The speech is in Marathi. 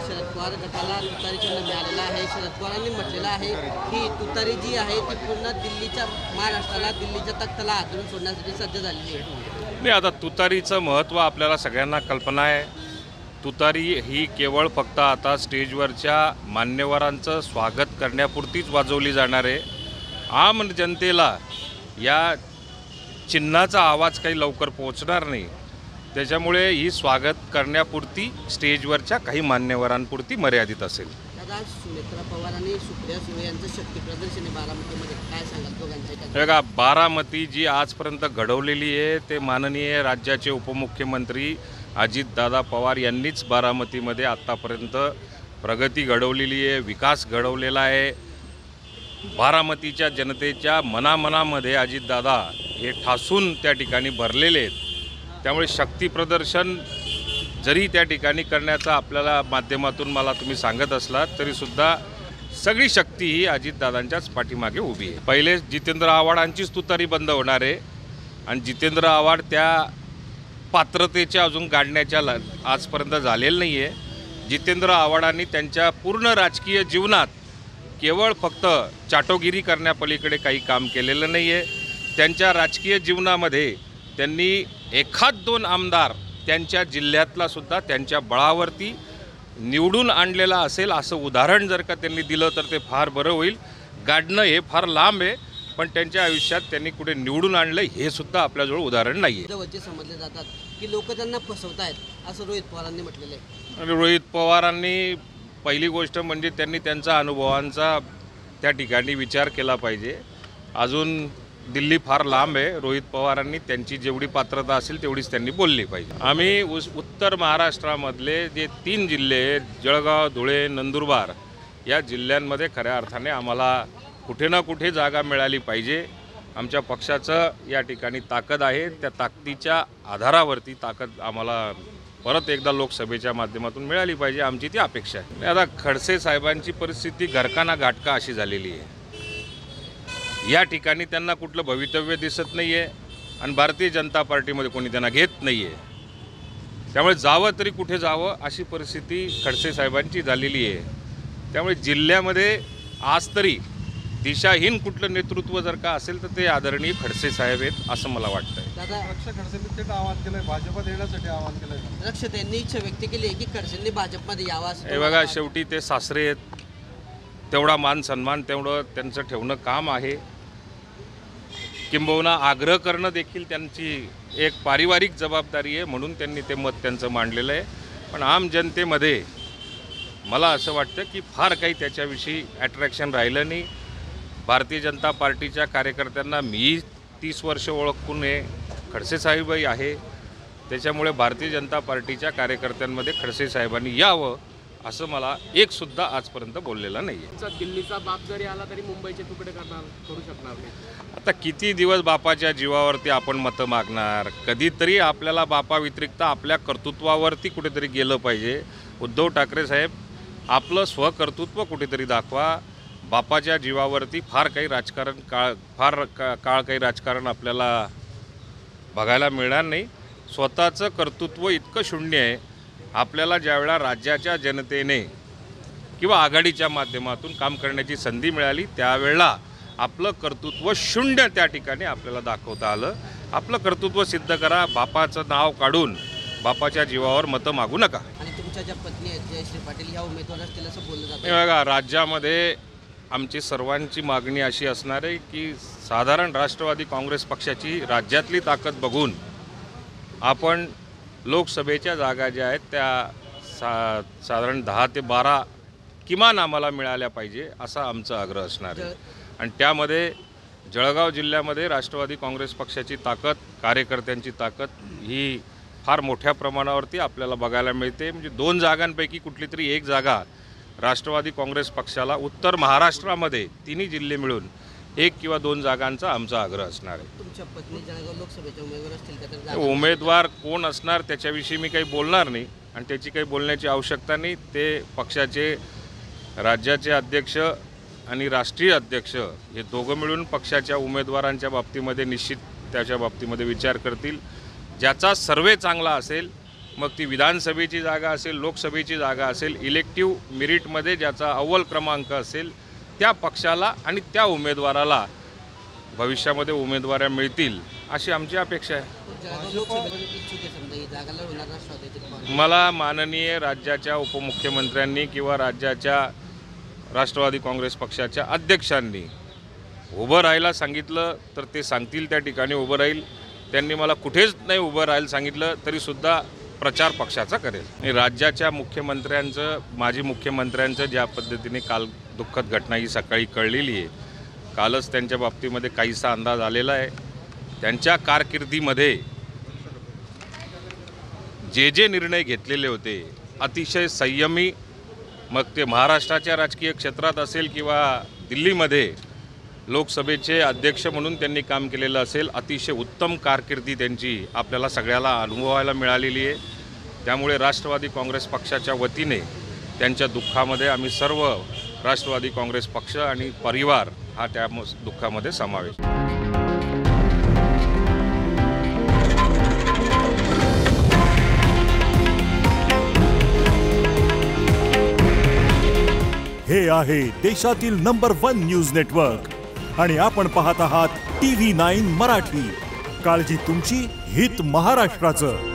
शरद पवार गटाला तुतारी चिन्ह मिळालेलं आहे. शरद पवारांनी म्हटलेलं आहे की तुतारी जी आहे ती पूर्ण दिल्लीच्या महाराष्ट्राला दिल्लीच्या तख्ताला हातरून सोडण्यासाठी सज्ज झालेली आहे. नाही, आता तुतारीचं महत्त्व आपल्याला सगळ्यांना कल्पना आहे. तुतारी ही केवळ फक्त आता स्टेजवरच्या मान्यवरांचं स्वागत करण्यापुरतीच वाजवली जाणार आहे. आम जनतेला या चिन्हाचा आवाज काही लवकर पोहोचणार नाही. त्याच्यामुळे ही स्वागत करण्यापुरती स्टेजवरच्या काही मान्यवरांपुरती मर्यादित असेल. दादा, सुनेत्रा पवार आणि सुप्रिया सुळे यांचं शक्ती प्रदर्शन आहे बारामतीमध्ये, काय सांगाल दोघांच्या? बघा, बारामती जी आजपर्यंत घडवलेली आहे ते माननीय राज्याचे उपमुख्यमंत्री अजितदादा पवार यांनीच बारामतीमध्ये आत्तापर्यंत प्रगती घडवलेली आहे, विकास घडवलेला आहे. बारामतीच्या जनतेच्या मनामनामध्ये अजितदादा हे ठासून त्या ठिकाणी भरलेले आहेत. त्यामुळे शक्ती प्रदर्शन जरी त्या ठिकाणी करण्याचं आपल्याला माध्यमातून मला तुम्ही सांगत असलात तरीसुद्धा सगळी शक्ती ही अजितदादांच्याच पाठीमागे उभी आहे. पहिले जितेंद्र आव्हाडांचीच तुतारी बंद होणार आहे आणि जितेंद्र आव्हाड त्या पात्रतेच्या अजून गाडण्याच्या आजपर्यंत झालेलं नाही आहे. जितेंद्र आव्हाडांनी त्यांच्या पूर्ण राजकीय जीवनात केवळ फक्त चाटोगिरी करण्यापलीकडे काही काम केलेलं नाही आहे. त्यांच्या राजकीय जीवनामध्ये त्यांनी एखाद दोन आमदार त्यांच्या जिल्ह्यातला सुद्धा त्यांच्या बळावरती निवडून आणलेला असेल असं उदाहरण जर का त्यांनी दिलं तर ते फार बरं होईल. गाडणं हे फार लांब आहे, पण त्यांच्या आयुष्यात त्यांनी कुठे निवडून आणलं हे सुद्धा आपल्याजवळ उदाहरण नाही आहे. जवळचे समजले जातात की लोक त्यांना फसवतायत असं रोहित पवारांनी म्हटलेलं आहे. आणि रोहित पवारांनी पहिली गोष्ट म्हणजे त्यांनी त्यांचा अनुभवांचा त्या ठिकाणी विचार केला पाहिजे. अजून दिल्ली फार लांब आहे. रोहित पवारांनी त्यांची जेवढी पात्रता असेल तेवढीच त्यांनी बोलली पाहिजे. आम्ही उत्तर महाराष्ट्रामधले जे 3 जिल्हे आहेत, जळगाव, धुळे, नंदुरबार, या जिल्ह्यांमध्ये खऱ्या अर्थाने आम्हाला कुठे ना कुठे जागा मिळाली पाहिजे. आमच्या पक्षाचं या ठिकाणी ताकद आहे. त्या ताकदीच्या आधारावरती ताकद आम्हाला परत एकदा लोकसभेच्या माध्यमातून मिळाली पाहिजे, आमची ती अपेक्षा आहे. आता खडसे साहेबांची परिस्थिती घरकाना घाटका अशी झालेली आहे. या ठिकाणी त्यांना कुठलं भवितव्य दिसत नाही आहे आणि भारतीय जनता पार्टीमध्ये कोणी त्यांना घेत नाही आहे. त्यामुळे जावं तरी कुठे जावं अशी परिस्थिती खडसे साहेबांची झालेली आहे. त्यामुळे जिल्ह्यामध्ये आज तरी दिशाहीन कुठलं नेतृत्व जर का असेल तर ते आदरणीय खडसे साहेब आहेत असं मला वाटतं. दादा, खडसेंनी थेट आवाहन केलंय, भाजपात येण्यासाठी आवाहन केलंय. लक्ष त्यांनी इच्छा व्यक्त केली आहे की खडसेंनी भाजपमध्ये यावं असं. हे बघा, शेवटी ते सासरे आहेत, तेवढा मान सन्मान तेवढं त्यांचं ठेवणं काम आहे. किंबहुना आग्रह करणं देखील त्यांची एक पारिवारिक जबाबदारी आहे, म्हणून त्यांनी ते मत त्यांचं मांडलेलं आहे. पण आम जनतेमध्ये मला असं वाटतं की फार काही त्याच्याविषयी अट्रॅक्शन राहिलं नाही. भारतीय जनता पार्टीच्या कार्यकर्त्यांना मी 30 वर्ष ओळखून खडसे साहेबही आहे. त्याच्यामुळे भारतीय जनता पार्टीच्या कार्यकर्त्यांमध्ये खडसे साहेबांनी यावं असं मला एकसुद्धा आजपर्यंत बोललेलं नाही आहे. दिल्लीचा बाप जरी आला तरी मुंबईचे तुकडे करू शकणार नाही. आता किती दिवस बापाच्या जीवावरती आपण मतं मागणार? कधीतरी आपल्याला बापाव्यतिरिक्त आपल्या कर्तृत्वावरती कुठेतरी गेलं पाहिजे. उद्धव ठाकरे साहेब, आपलं स्वकर्तृत्व कुठेतरी दाखवा. बापाच्या जीवावरती फार काही काळ काही राजकारण आपल्याला बघायला मिळणार नाही. स्वतःचं कर्तृत्व इतकं शून्य आहे. आपल्याला ज्यावेळेला राज्याच्या जनतेने किंवा आघाडीच्या माध्यमातून काम करण्याची संधी मिळाली त्यावेळेला आपलं कर्तृत्व शून्य त्या ठिकाणी आपल्याला दाखवता आलं. आपलं कर्तृत्व सिद्ध करा. बापाचं नाव काढून बापाच्या जीवावर मतं मागू नका. आणि तुमच्या ज्या पत्नी आहेत जयश्री पाटील ह्या उमेदवार असतील असं बोललं जातं. हे बघा, राज्यामध्ये आमची सर्वांची मागणी अशी असणार आहे की साधारण राष्ट्रवादी काँग्रेस पक्षाची राज्यातली ताकद बघून आपण लोकसभेच्या जागा ज्या आहेत त्या साधारण 10 ते 12 किमान आम्हाला मिळाल्या पाहिजे असा आमचा आग्रह असणार आहे. आणि त्यामध्ये जळगाव जिल्ह्यामध्ये राष्ट्रवादी काँग्रेस पक्षाची ताकद, कार्यकर्त्यांची ताकद ही फार मोठ्या प्रमाणावरती आपल्याला बघायला मिळते. म्हणजे 2 जागांपैकी कुठली तरी एक जागा राष्ट्रवादी काँग्रेस पक्षाला उत्तर महाराष्ट्रामध्ये 3 जिल्हे मिळून 1 किंवा 2 जागांचा आमचा आग्रह असणार आहे. तुमच्या पत्नी जळगाव लोकसभेचे उमेदवार असतील का? तर उमेदवार कोण असणार त्याच्याविषयी मी काही बोलणार नाही आणि त्याची काही बोलण्याची आवश्यकता नाही. ते पक्षाचे राज्याचे अध्यक्ष आणि राष्ट्रीय अध्यक्ष हे दोघं मिळून पक्षाच्या उमेदवारांच्या बाबतीमध्ये निश्चित त्याच्या बाबतीमध्ये विचार करतील. ज्याचा सर्वे चांगला असेल मग ती विधानसभेची जागा असेल, लोकसभेची जागा असेल, इलेक्टिव्ह मेरिटमध्ये ज्याचा अव्वल क्रमांक असेल त्या पक्षाला आणि त्या उमेदवाराला भविष्यामध्ये उमेदवाऱ्या मिळतील अशी आमची अपेक्षा आहे. जळगाव लोकसभेत इच्छुक आहे समजा ही जागा लढवणार राष्ट्रवादीचे पवार. मला माननीय राज्याच्या उपमुख्यमंत्र्यांनी किंवा राज्याच्या राष्ट्रवादी काँग्रेस पक्षाच्या अध्यक्षांनी उभं राहायला सांगितलं तर ते सांगतील त्या ठिकाणी उभं राहील. त्यांनी मला कुठेच नाही उभं राहायला सांगितलं तरीसुद्धा प्रचार पक्षाचा करेल. राज्याच्या मुख्यमंत्र्यांचं, माजी मुख्यमंत्र्यांचं ज्या पद्धतीने काल दुःखद घटना ही सकाळी कळलेली आहे, कालच त्यांच्या बाबतीमध्ये काहीसा अंदाज आलेला आहे. त्यांच्या कारकिर्दीमध्ये जे निर्णय घेतलेले होते अतिशय संयमी, मग ते महाराष्ट्राच्या राजकीय क्षेत्रात असेल किंवा दिल्लीमध्ये लोकसभेचे अध्यक्ष म्हणून त्यांनी काम केलेलं असेल, अतिशय उत्तम कारकिर्दी त्यांची आपल्याला सगळ्याला अनुभवायला मिळालेली आहे. त्यामुळे राष्ट्रवादी काँग्रेस पक्षाच्या वतीने त्यांच्या दुःखामध्ये आम्ही सर्व राष्ट्रवादी काँग्रेस पक्ष आणि परिवार हा त्या दुःखामध्ये समावेश. हे आहे देशातील नंबर 1 न्यूज नेटवर्क आणि आपण पाहत आहात TV9 मराठी. काळजी तुमची, हित महाराष्ट्राचं.